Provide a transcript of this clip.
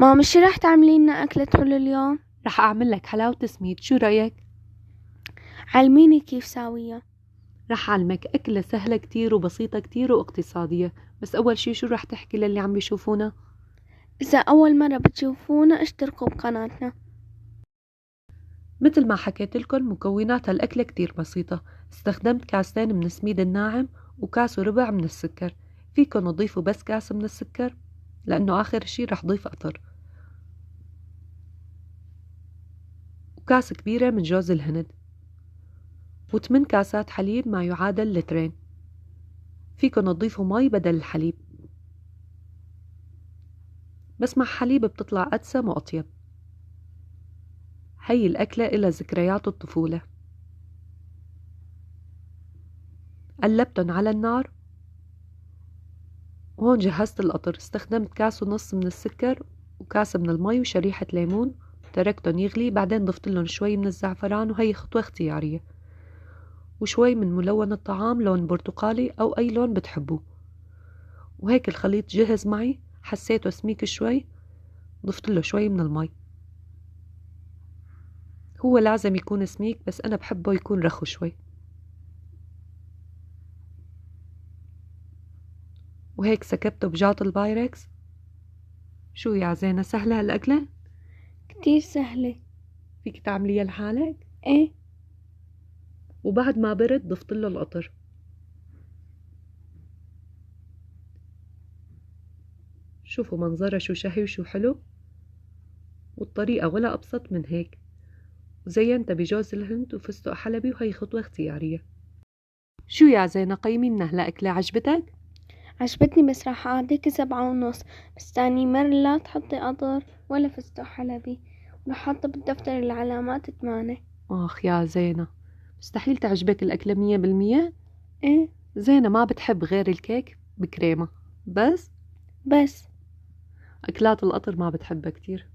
ماما شو راح تعملي لنا أكلة حلو اليوم؟ رح أعمل لك حلاوة سميد، شو رأيك؟ علميني كيف ساويها. رح أعلمك أكلة سهلة كتير وبسيطة كتير واقتصادية. بس أول شو رح تحكي للي عم بيشوفونا؟ إذا أول مرة بتشوفونا اشتركوا بقناتنا. مثل ما حكيت لكم مكونات هالأكلة كتير بسيطة. استخدمت كاستين من السميد الناعم وكاس وربع من السكر. فيكن تضيفوا بس كاس من السكر لأنه آخر شي رح ضيف قطر، وكاس كبيرة من جوز الهند، و8 كاسات حليب ما يعادل لترين. فيكن تضيفوا مي بدل الحليب، بس مع حليب بتطلع أدسم وأطيب. هي الأكلة إلها ذكريات الطفولة. قلبتن على النار، وهون جهزت القطر. استخدمت كاس ونص من السكر وكاس من المي وشريحة ليمون، تركتن يغلي. بعدين ضفتلن شوي من الزعفران، وهي خطوة اختيارية، وشوي من ملون الطعام لون برتقالي أو أي لون بتحبوه. وهيك الخليط جهز معي. حسيته سميك شوي، ضفتله شوي من المي. هو لازم يكون سميك بس أنا بحبه يكون رخو شوي. وهيك سكبته بجاط البايركس. شو يا زينة، سهلة هالأكلة؟ كتير سهلة. فيك تعمليها لحالك؟ ايه. وبعد ما برد ضفتله القطر. شوفوا منظرها شو شهي وشو حلو، والطريقة ولا أبسط من هيك. وزينتها بجوز الهند وفستق حلبي، وهي خطوة اختيارية. شو يا زينة، قيمي لنا هالأكلة، عجبتك؟ عجبتني بس راح أعطيكي 7.5. بس تاني مرة لا تحطي قطر ولا فستق حلبي، وراح حاطة بالدفتر العلامات 8. آخ يا زينة، مستحيل تعجبك الأكلة 100%. ايه. زينة ما بتحب غير الكيك بكريمة بس. بس أكلات القطر ما بتحبها كتير.